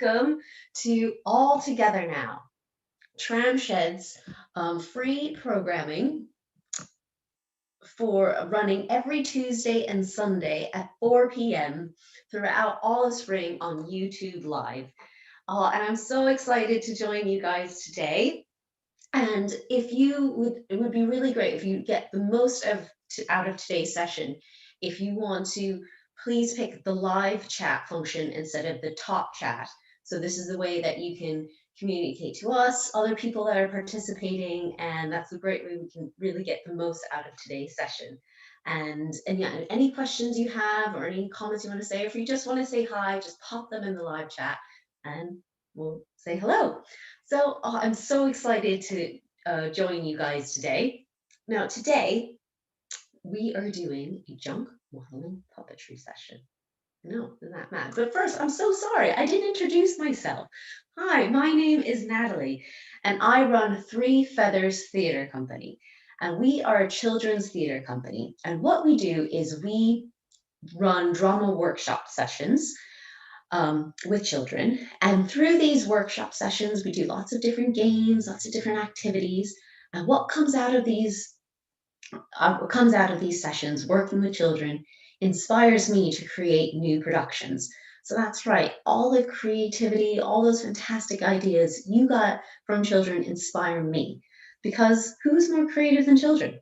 welcome to All Together Now, Tramshed's free programming for running every Tuesday and Sunday at 4 p.m. throughout all of spring on YouTube Live. And I'm so excited to join you guys today. And if you would, it would be really great if you get the most out of today's session. If you want to, please pick the live chat function instead of the talk chat. So this is the way that you can communicate to us, other people that are participating, and that's a great way we can really get the most out of today's session. And yeah, any questions you have or any comments you want to say, or if you just want to say hi, just pop them in the live chat and we'll say hello. So I'm so excited to join you guys today. Now, today we are doing a junk modeling puppetry session. No, isn't that mad? But first, I'm so sorry. I didn't introduce myself. Hi, my name is Natalie, and I run Three Feathers Theatre Company. And we are a children's theatre company. And what we do is we run drama workshop sessions with children. And through these workshop sessions, we do lots of different games, lots of different activities. And what comes out of these sessions, working with children, inspires me to create new productions. So that's right, all the creativity, all those fantastic ideas you got from children inspire me. Because who's more creative than children?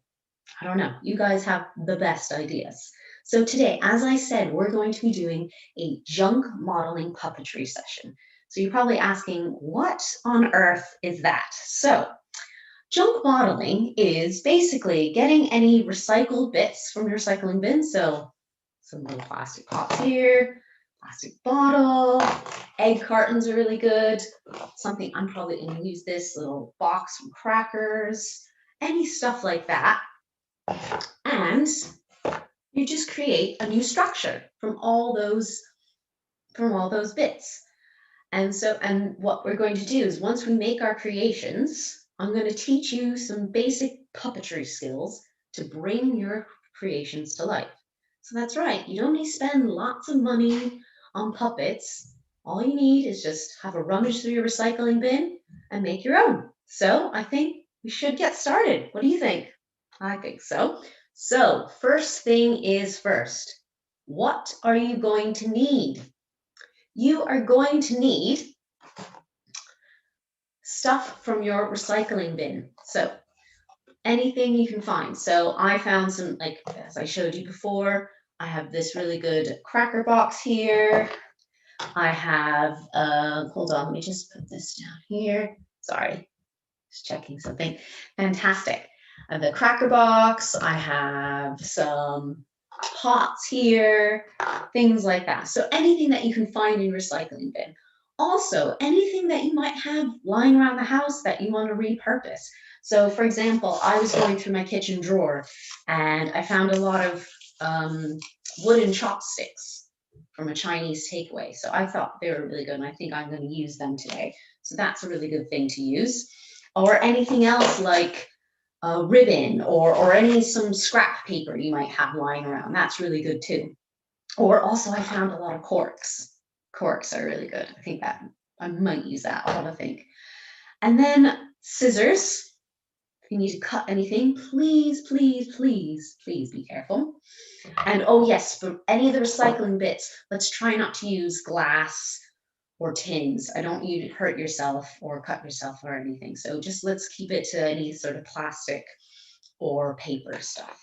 I don't know. You guys have the best ideas. So today, as I said, we're going to be doing a junk modeling puppetry session. So you're probably asking, what on earth is that? So junk modeling is basically getting any recycled bits from your recycling bin. So some little plastic pots here, plastic bottle, egg cartons are really good. Something I'm probably going to use this little box from crackers, any stuff like that. And you just create a new structure from all those bits. And what we're going to do is once we make our creations, I'm going to teach you some basic puppetry skills to bring your creations to life. So that's right, you don't need to spend lots of money on puppets. All you need is just have a rummage through your recycling bin and make your own. So I think we should get started. What do you think? I think so. So first thing is first, what are you going to need? You are going to need stuff from your recycling bin. So anything you can find. So I found some, like as I showed you before, I have this really good cracker box here. I have, hold on, let me just put this down here. Sorry, just checking something. Fantastic. I have the cracker box. I have some pots here, things like that. So anything that you can find in your recycling bin. Also, anything that you might have lying around the house that you want to repurpose. So for example, I was going through my kitchen drawer and I found a lot of wooden chopsticks from a Chinese takeaway. So I thought they were really good and I think I'm going to use them today. So that's a really good thing to use. Or anything else like ribbon or some scrap paper you might have lying around. That's really good too. Or also I found a lot of corks. Corks are really good. I think that I might use that. I'll have to think. And then scissors. If you need to cut anything, please, please, please, please be careful. And oh yes, for any of the recycling bits, let's try not to use glass or tins. I don't want you to hurt yourself or cut yourself or anything. So just let's keep it to any sort of plastic or paper stuff.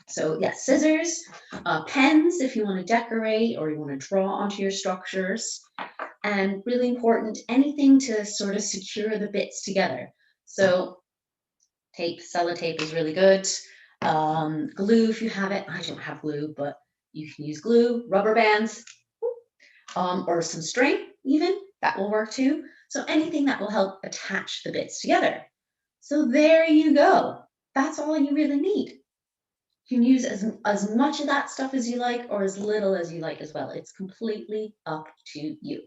So yeah, scissors, pens if you want to decorate or you want to draw onto your structures. And really important, anything to sort of secure the bits together. So tape, sellotape is really good. Glue if you have it. I don't have glue, but you can use glue, rubber bands, or some string even, that will work too. So anything that will help attach the bits together. So there you go. That's all you really need. You can use as much of that stuff as you like or as little as you like as well. It's completely up to you.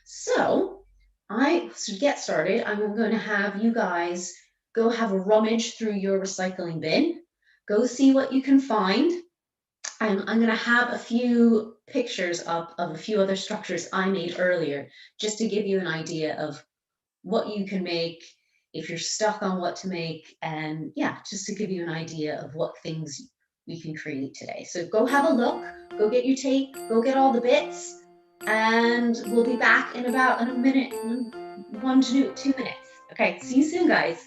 So to get started, I'm going to have you guys go have a rummage through your recycling bin. Go see what you can find. I'm going to have a few pictures up of a few other structures I made earlier, just to give you an idea of what you can make if you're stuck on what to make. And yeah, just to give you an idea of what things we can create today. So go have a look, go get your tape, go get all the bits, and we'll be back in about a minute, 1 to 2 minutes. Okay, see you soon, guys.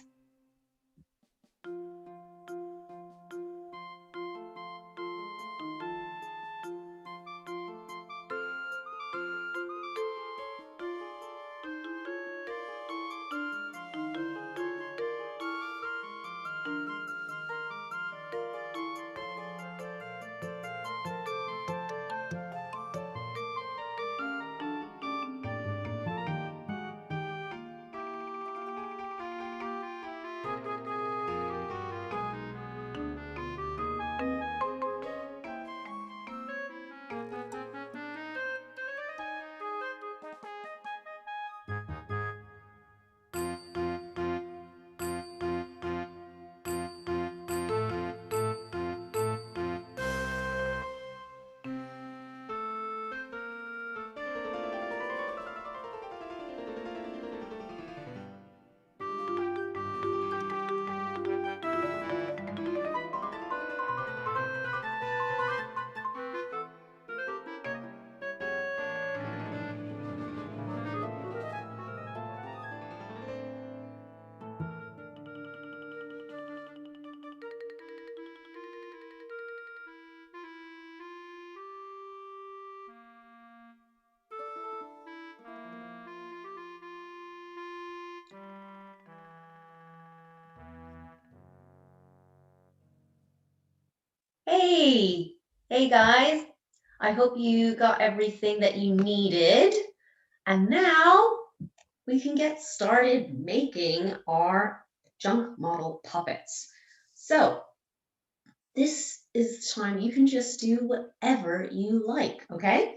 Hey, hey guys. I hope you got everything that you needed. And now we can get started making our junk model puppets. So this is the time you can just do whatever you like, okay?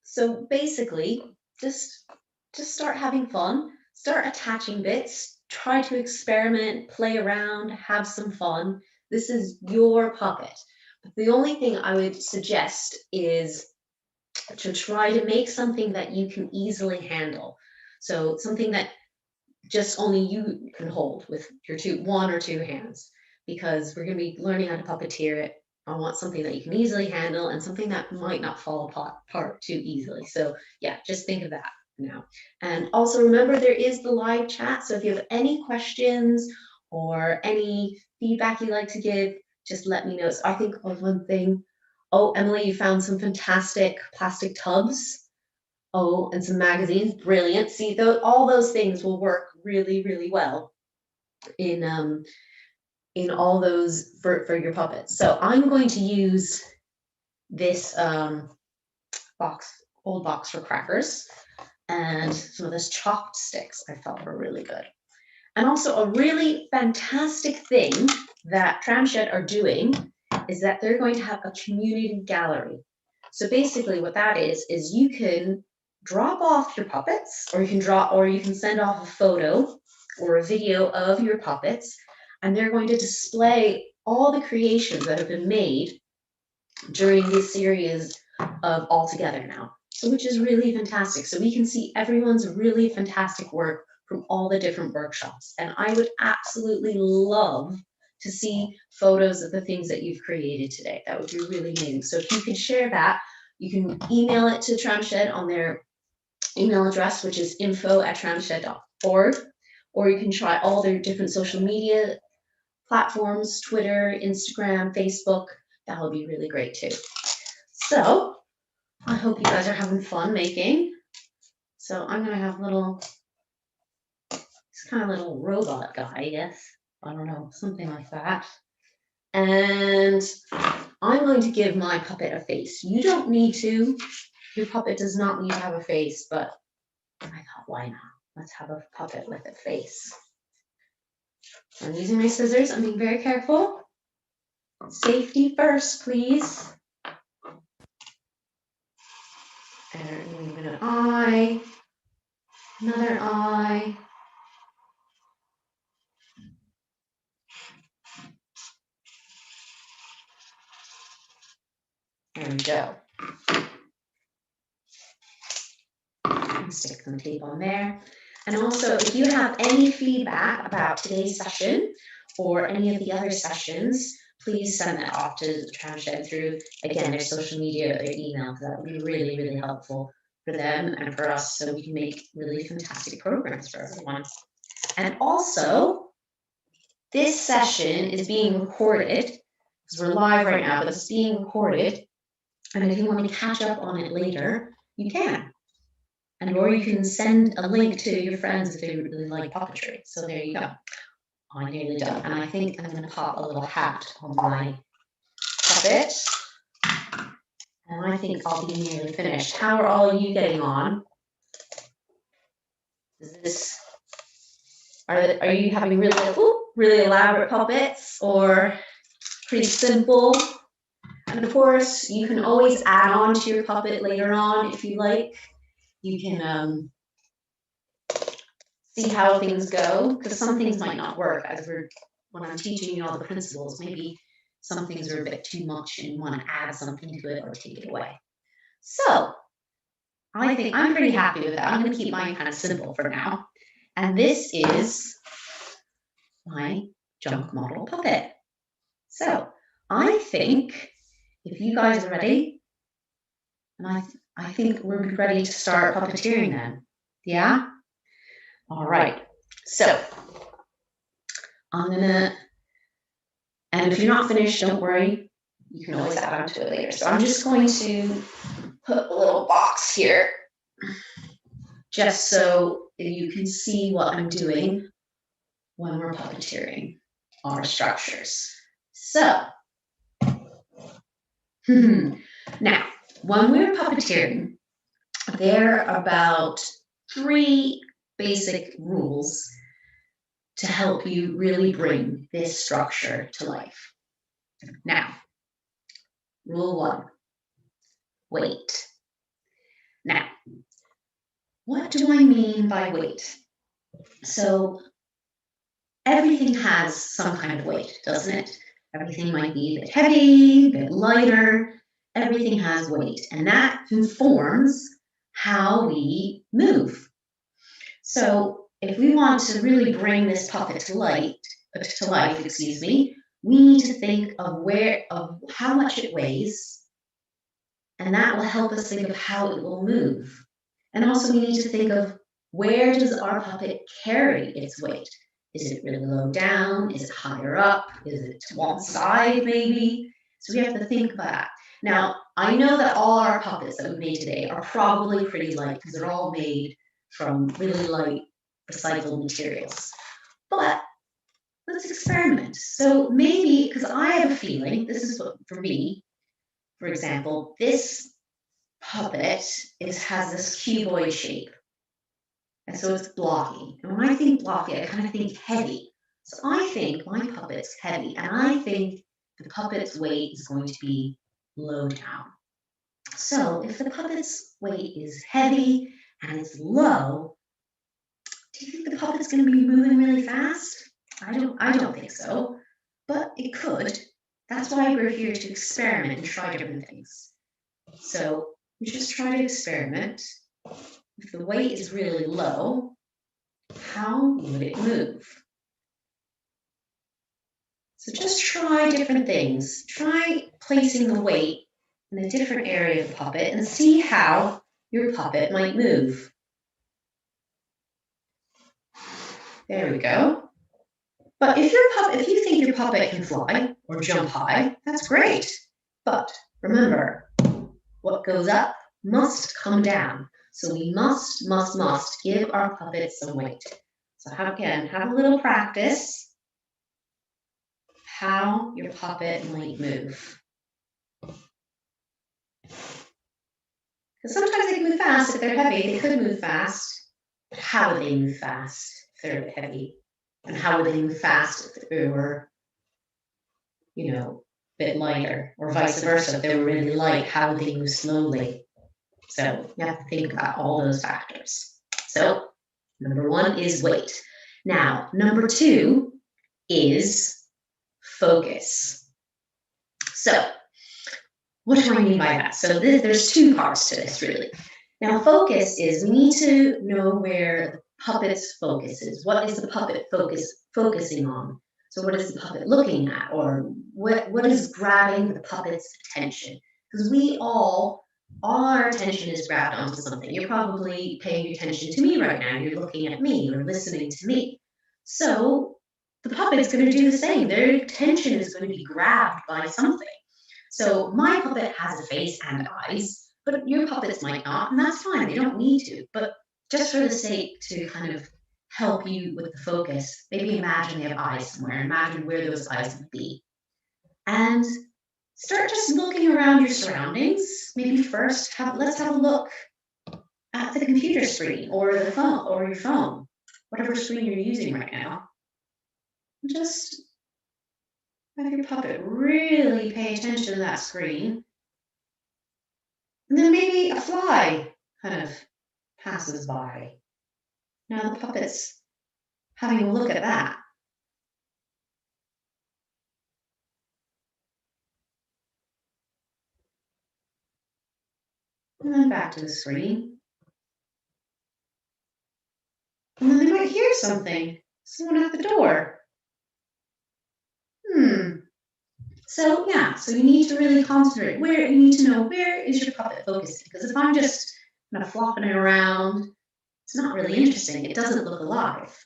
So basically, just start having fun, start attaching bits, try to experiment, play around, have some fun. This is your puppet. But the only thing I would suggest is to try to make something that you can easily handle. So something that just only you can hold with your one or two hands, because we're going to be learning how to puppeteer it. I want something that you can easily handle and something that might not fall apart too easily. So yeah, just think of that now. And also remember, there is the live chat. So if you have any questions or any feedback you'd like to give, just let me know. So I think of one thing. Oh, Emily, you found some fantastic plastic tubs. Oh, and some magazines. Brilliant. See, all those things will work really, really well in all those for your puppets. So I'm going to use this old box for crackers, and some of those chopped sticks I felt were really good. And also a really fantastic thing that Tramshed are doing is that they're going to have a community gallery. So basically what that is you can drop off your puppets, or you can send off a photo or a video of your puppets, and they're going to display all the creations that have been made during this series of All Together Now. So which is really fantastic. So we can see everyone's really fantastic work from all the different workshops. And I would absolutely love to see photos of the things that you've created today. That would be really amazing. So if you can share that, you can email it to Tramshed on their email address, which is info@tramshed.org, or you can try all their different social media platforms, Twitter, Instagram, Facebook. That would be really great too. So I hope you guys are having fun making. So I'm gonna have it's kind of little robot guy, I guess. I don't know, something like that. And I'm going to give my puppet a face. You don't need to. Your puppet does not need to have a face, but I thought, why not? Let's have a puppet with a face. I'm using my scissors. I'm being very careful. Safety first, please. And even an eye, another eye. There we go. stick some tape on there. And also, if you have any feedback about today's session or any of the other sessions, please send that off to Tramshed through, again, their social media or their email, because that would be really, really helpful for them and for us, so we can make really fantastic programs for everyone. And also, this session is being recorded, because we're live right now, but it's being recorded. And if you want to catch up on it later, you can. And or you can send a link to your friends if they really like puppetry. So there you go. I'm nearly done. And I think I'm going to pop a little hat on my puppet. And I think I'll be nearly finished. How are all of you getting on? Are you having really elaborate puppets or pretty simple? And of course, you can always add on to your puppet later on if you like. You can see how things go, because some things might not work when I'm teaching you all the principles. Maybe some things are a bit too much and you want to add something to it or take it away. So I think I'm pretty happy with that. I'm going to keep mine kind of simple for now. And this is my junk model puppet. So I think if you guys are ready, and I think we're ready to start puppeteering then. Yeah? All right. So and if you're not finished, don't worry. You can always add on to it later. So I'm just going to put a little box here just so you can see what I'm doing when we're puppeteering our structures. So now, when we're puppeteering, there are about 3 basic rules to help you really bring this structure to life. Now, rule 1, wait. Now, what do I mean by weight? So everything has some kind of weight, doesn't it? Everything might be a bit heavy, a bit lighter. Everything has weight, and that informs how we move. So if we want to really bring this puppet to life, we need to think of how much it weighs, and that will help us think of how it will move. And also we need to think of, where does our puppet carry its weight? Is it really low down? Is it higher up? Is it to one side maybe? So we have to think about that. Now, I know that all our puppets that we made today are probably pretty light, because they're all made from really light recycled materials. But let's experiment. So maybe, because I have a feeling, this is what, for me, for example, this puppet has this cuboid shape. And so it's blocky. And when I think blocky, I kind of think heavy. So I think my puppet's heavy. And I think the puppet's weight is going to be low down. So if the puppet's weight is heavy and it's low, do you think the puppet's going to be moving really fast? I don't think so, but it could. That's why we're here to experiment and try different things. So we just try to experiment. If the weight is really low, how would it move? So just try different things. Try placing the weight in a different area of the puppet and see how your puppet might move. There we go. But if you think your puppet can fly or jump high, that's great. But remember, what goes up must come down. So we must give our puppet some weight. So have a little practice how your puppet might move. Because sometimes they can move fast. If they're heavy, they could move fast. But how would they move fast if they're a bit heavy? And how would they move fast if they were, a bit lighter? Or vice versa, if they were really light, how would they move slowly? So you have to think about all those factors. So number 1 is weight. Now, number 2 is focus. So what do I mean by that? So there's 2 parts to this, really. Now, focus is we need to know where the puppet's focus is. What is the puppet focusing on? So what is the puppet looking at? Or what is grabbing the puppet's attention? Because all our attention is grabbed onto something. You're probably paying attention to me right now. You're looking at me. You're listening to me. So the puppet's going to do the same. Their attention is going to be grabbed by something. So my puppet has a face and eyes, but your puppets might not, and that's fine. They don't need to. But just for the sake to kind of help you with the focus, maybe imagine they have eyes somewhere. Imagine where those eyes would be. And start just looking around your surroundings. Maybe first, let's have a look at the computer screen or the phone or your phone, whatever screen you're using right now. Just have your puppet really pay attention to that screen. And then maybe a fly kind of passes by. Now the puppet's having a look at that. And then back to the screen. And then they might hear something. Someone at the door. So yeah, so you need to really concentrate. You need to know where is your puppet focused? Because if I'm just kind of flopping it around, it's not really interesting. It doesn't look alive.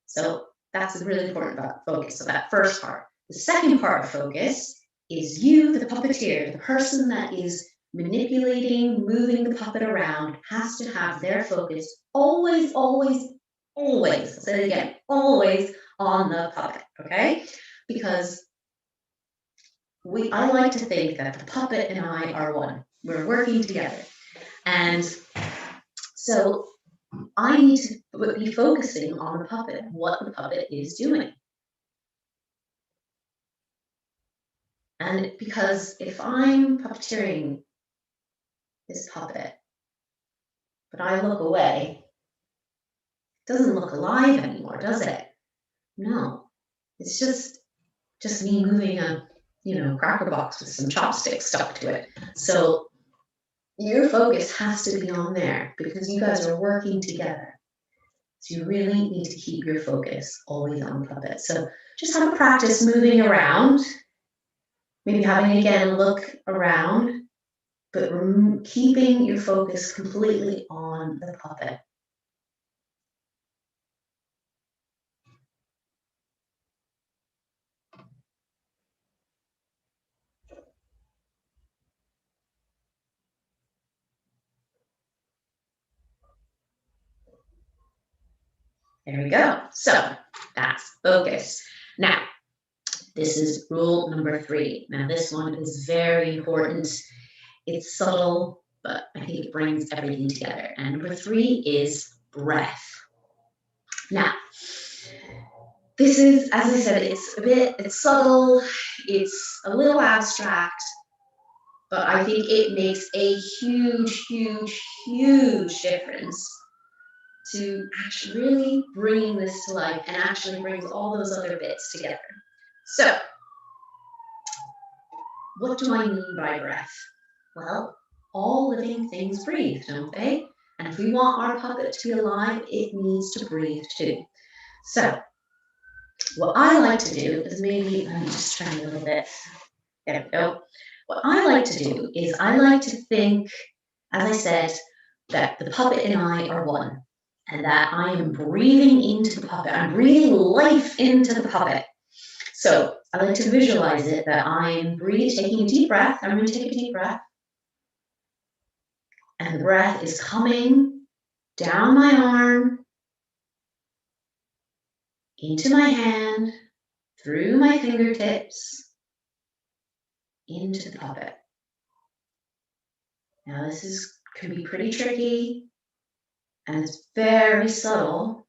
So that's really important about focus. So that first part. The second part of focus is you, the puppeteer, the person that is manipulating, moving the puppet around, has to have their focus always, always, always, I'll say it again, always on the puppet, okay? Because I like to think that the puppet and I are one. We're working together. And so I need to be focusing on the puppet, what the puppet is doing. And because if I'm puppeteering this puppet, but I look away, it doesn't look alive anymore, does it? No. It's just me moving a, cracker box with some chopsticks stuck to it. So your focus has to be on there because you guys are working together. So you really need to keep your focus always on the puppet. So just have a practice moving around, maybe having again a look around, but keeping your focus completely on the puppet. There we go. So that's focus. Now, this is rule number 3. Now, this one is very important. It's subtle, but I think it brings everything together. And number 3 is breath. Now, this is, as I said, it's subtle, it's a little abstract, but I think it makes a huge, huge, huge difference to actually really bringing this to life and actually brings all those other bits together. So, what do I mean by breath? Well, all living things breathe, don't they? And if we want our puppet to be alive, it needs to breathe too. So, what I like to do is maybe, let me just try a little bit. There we go. What I like to do is I like to think, as I said, that the puppet and I are one, and that I am breathing into the puppet. I'm breathing life into the puppet. So I like to visualize it that I'm taking a deep breath. I'm going to take a deep breath. And the breath is coming down my arm, into my hand, through my fingertips, into the puppet. Now this can be pretty tricky and it's very subtle,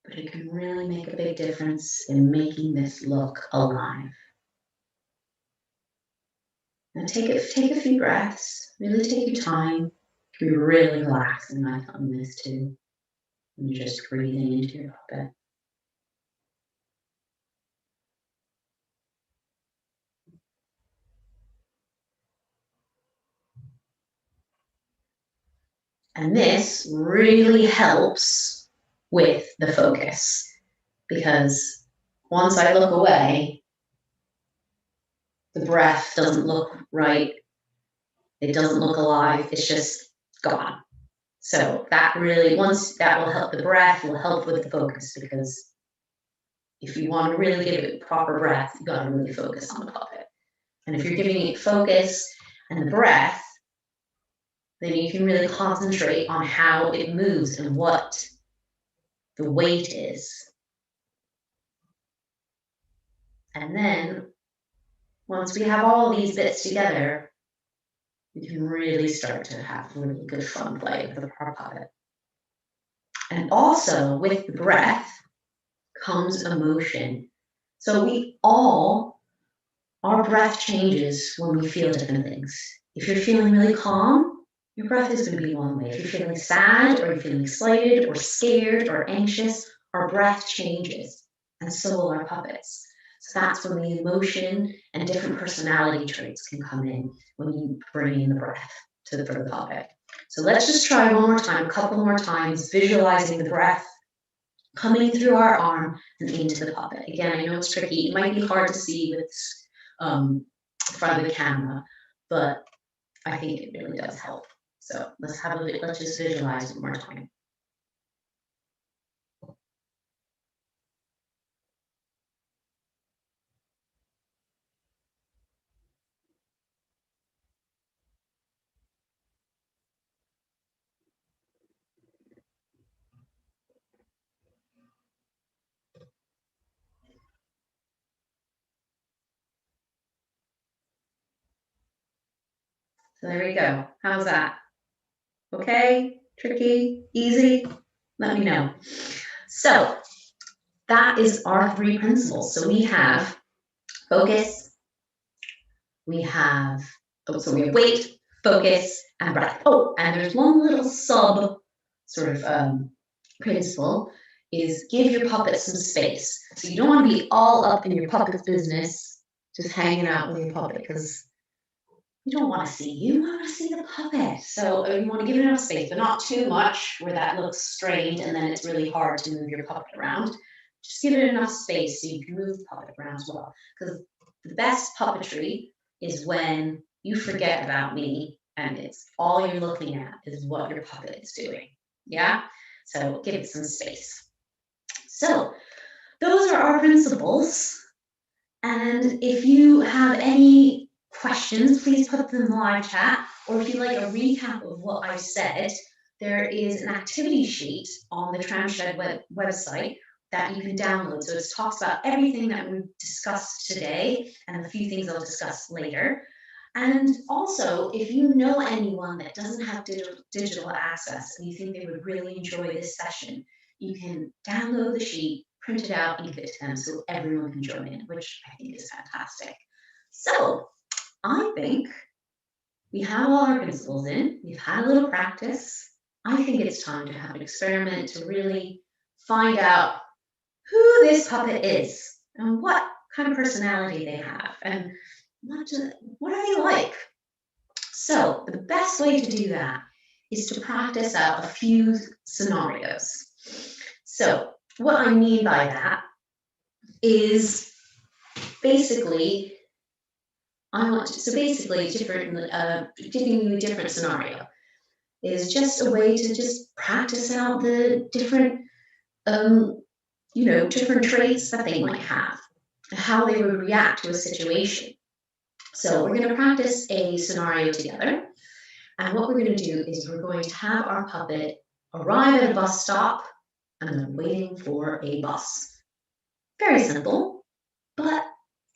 but it can really make a big difference in making this look alive. Now take a few breaths, really take your time. You can be really relaxing on this too. And you're just breathing into your puppet. And this really helps with the focus, because once I look away, the breath doesn't look right. It doesn't look alive. It's just gone. So that really, once that will help the breath, will help with the focus, because if you want to really give it proper breath, you got to really focus on the puppet. And if you're giving it focus and the breath, then you can really concentrate on how it moves and what the weight is. And then once we have all these bits together, we can really start to have really good fun play with our puppet. And also with the breath comes emotion. So our breath changes when we feel different things. If you're feeling really calm, your breath is going to be one way. If you're feeling sad, or you're feeling excited or scared or anxious, our breath changes, and so will our puppets. So that's when the emotion and different personality traits can come in when you bring in the breath for the puppet. So let's just try one more time, a couple more times, visualizing the breath coming through our arm and into the puppet. Again, I know it's tricky. It might be hard to see with front of the camera, but I think it really does help. So let's just visualize one more time. So there we go. How's that? Okay? Tricky? Easy? Let me know. So that is our 3 principles. So we have focus, we have weight, focus, and breath. Oh, and there's one little sub sort of principle, is give your puppet some space. So you don't want to be all up in your puppet's business, just hanging out with your puppet, because you don't want to see you. You want to see the puppet. So you want to give it enough space, but not too much where that looks strained and then it's really hard to move your puppet around. Just give it enough space so you can move the puppet around as well. Because the best puppetry is when you forget about me and it's all you're looking at is what your puppet is doing. Yeah? So give it some space. So those are our principles. And if you have any questions, please put them in the live chat. Or if you'd like a recap of what I said, there is an activity sheet on the Tramshed website that you can download. So it talks about everything that we've discussed today and a few things I'll discuss later. And also, if you know anyone that doesn't have digital access and you think they would really enjoy this session, you can download the sheet, print it out, and give it to them so everyone can join in, which I think is fantastic. So I think we have all our principles in. We've had a little practice. I think it's time to have an experiment to really find out who this puppet is and what kind of personality they have and what are they like. So the best way to do that is to practice out a few scenarios. So what I mean by that is basically giving you a different scenario is just a way to just practice out the different different traits that they might have, how they would react to a situation. So we're going to practice a scenario together. And what we're going to do is we're going to have our puppet arrive at a bus stop and they're waiting for a bus. Very simple, but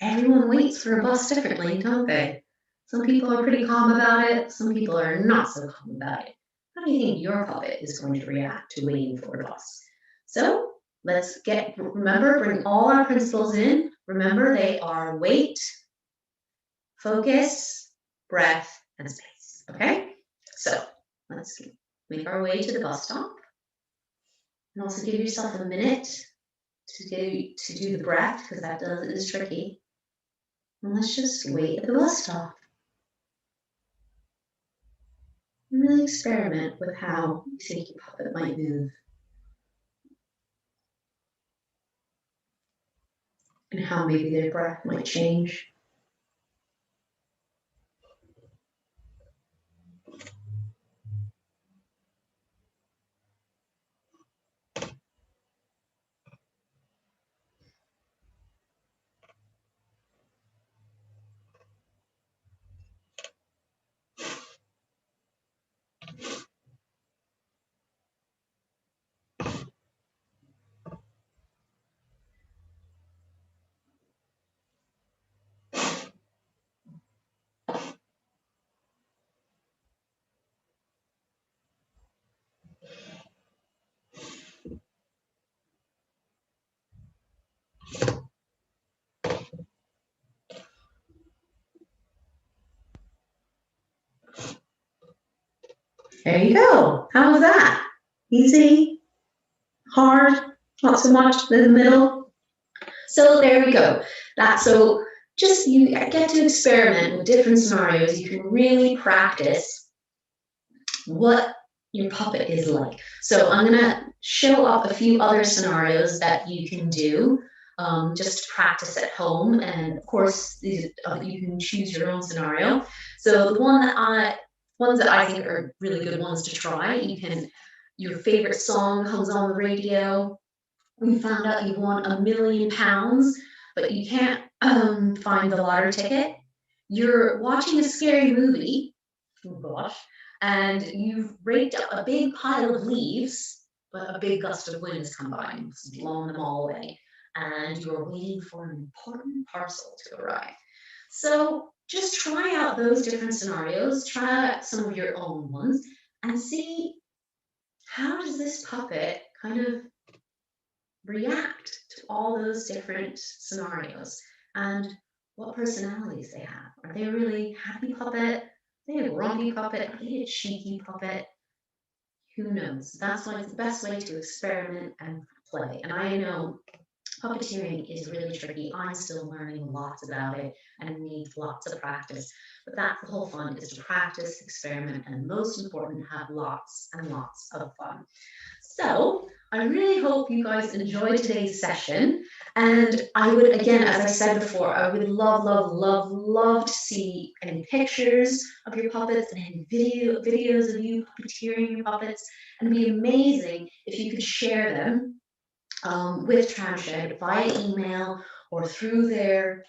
everyone waits for a bus differently, don't they? Some people are pretty calm about it. Some people are not so calm about it. How do you think your puppet is going to react to waiting for a bus? So remember, bring all our principles in. Remember, they are weight, focus, breath, and space. Okay? So let's make our way to the bus stop. And also give yourself a minute to do the breath, because that is tricky. And let's just wait at the bus stop. and really experiment with how you think your puppet might move and how maybe their breath might change. There you go. How was that? Easy? Hard? Not so much in the middle? So there we go. So just you get to experiment with different scenarios. You can really practice what your puppet is like. So I'm going to show up a few other scenarios that you can do just to practice at home. And of course, you can choose your own scenario. So the ones that I think are really good ones to try, your favorite song comes on the radio. You found out you won £1 million, but you can't find the lottery ticket. You're watching a scary movie. Oh gosh. And you've raked up a big pile of leaves, but a big gust of wind has come by and it's blown them all away. And you're waiting for an important parcel to arrive. So just try out those different scenarios, try out some of your own ones, and see how does this puppet kind of react to all those different scenarios and what personalities they have. Are they a really happy puppet? Are they a grumpy puppet? Are they a cheeky puppet? Who knows? That's why it's the best way to experiment and play. And I know puppeteering is really tricky. I'm still learning lots about it and needs lots of practice. But that's the whole fun, is to practice, experiment, and most important, have lots and lots of fun. So I really hope you guys enjoyed today's session. And I would, again, as I said before, I would love, love, love, love to see any pictures of your puppets and any videos of you puppeteering your puppets. And it'd be amazing if you could share them with Tramshed via email or through their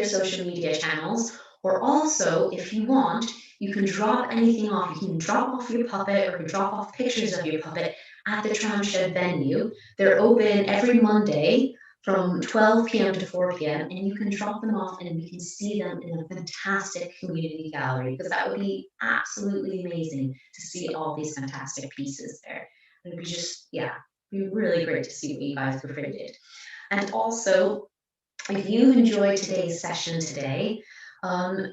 social media channels. Or also, if you want, you can drop anything off. You can drop off your puppet or drop off pictures of your puppet at the Tramshed venue. They're open every Monday from 12 p.m. to 4 p.m. and you can drop them off and you can see them in a fantastic community gallery, because that would be absolutely amazing to see all these fantastic pieces there. It would be just, yeah, be really great to see what you guys have created. And also, if you enjoyed today's session today,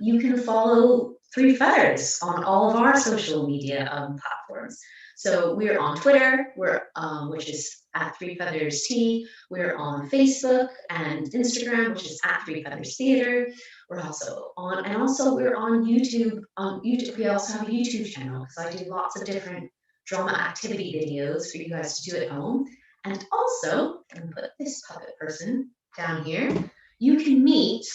you can follow Three Feathers on all of our social media platforms. So we're on Twitter, which is at Three Feathers Tea. We're on Facebook and Instagram, which is at Three Feathers Theater. We're also on YouTube. We also have a YouTube channel because I do lots of different drama activity videos for you guys to do at home. And also, I'm gonna put this puppet person down here. You can meet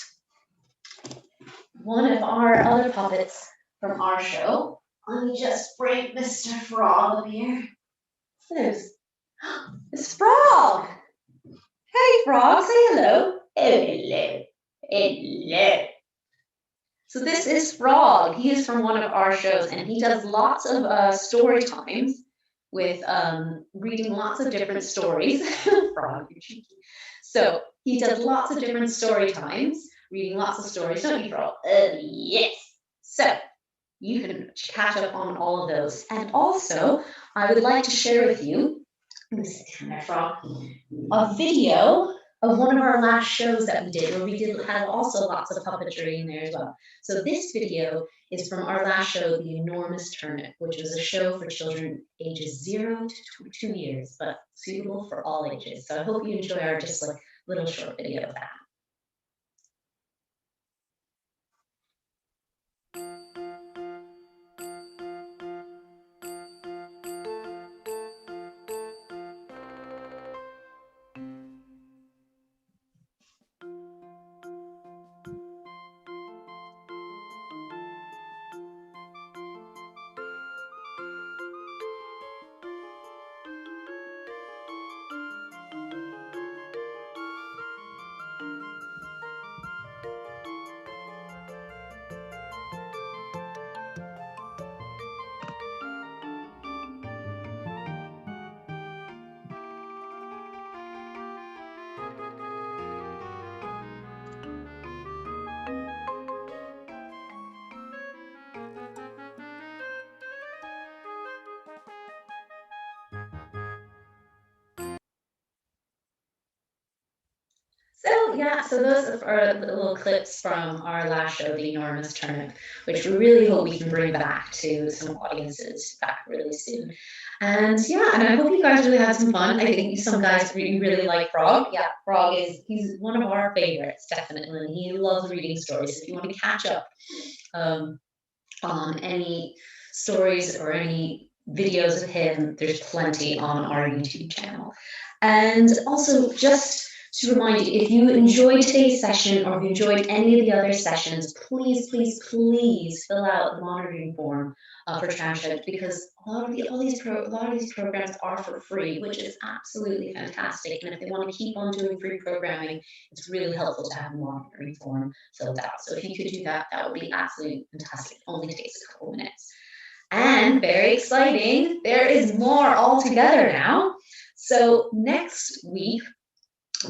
one of our other puppets from our show. Let me just bring Mr. Frog up here. There's Frog. Hey, Frog, say hello. Hello. Hello. So this is Frog. He is from one of our shows, and he does lots of story times with reading lots of different stories. Frog, you're cheeky. So he does lots of different story times, reading lots of stories, don't you, Frog? Yes. So you can catch up on all of those. And also, I would like to share with you, let me sit down there, Frog, a video of one of our last shows that we did, where we did have also lots of puppetry in there as well. So this video is from our last show, The Enormous Turnip, which was a show for children ages 0 to 2 years, but suitable for all ages. So I hope you enjoy our just like little short video of that. well, yeah, so those are the little clips from our last show, The Enormous Turnip, which we really hope we can bring back to some audiences back really soon. And yeah, and I hope you guys really had some fun. I think some guys really like Frog. Yeah, Frog he's one of our favorites, definitely. And he loves reading stories. If you want to catch up on any stories or any videos of him, there's plenty on our YouTube channel. And also, just to remind you, if you enjoyed today's session or if you enjoyed any of the other sessions, please, please, please fill out the monitoring form for Tramshed, because a lot of these programs are for free, which is absolutely fantastic. And if they want to keep on doing free programming, it's really helpful to have a monitoring form filled out. So if you could do that, that would be absolutely fantastic. It only takes a couple minutes. And very exciting, there is more altogether now. So next week,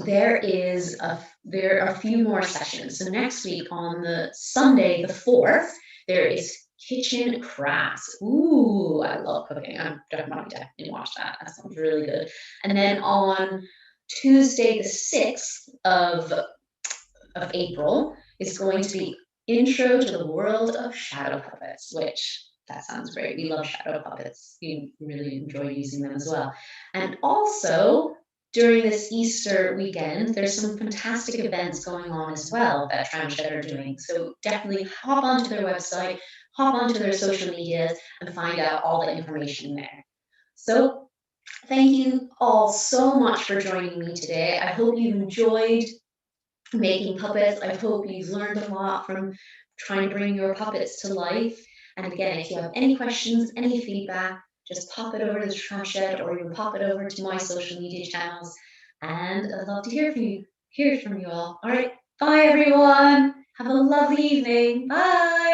there are a few more sessions. So next week on the Sunday, the 4th, there is kitchen crafts. Ooh, I love cooking. I'm definitely watch that. That sounds really good. And then on Tuesday, the 6th of April, is going to be Intro to the World of Shadow Puppets, which that sounds great. We love shadow puppets. We really enjoy using them as well. And also, during this Easter weekend, there's some fantastic events going on as well that Tramshed are doing. So definitely hop onto their website, hop onto their social medias, and find out all the information there. So thank you all so much for joining me today. I hope you enjoyed making puppets. I hope you've learned a lot from trying to bring your puppets to life. And again, if you have any questions, any feedback, just pop it over to the Tramshed, or you can pop it over to my social media channels. And I'd love to hear from you all. All right, bye everyone. Have a lovely evening. Bye.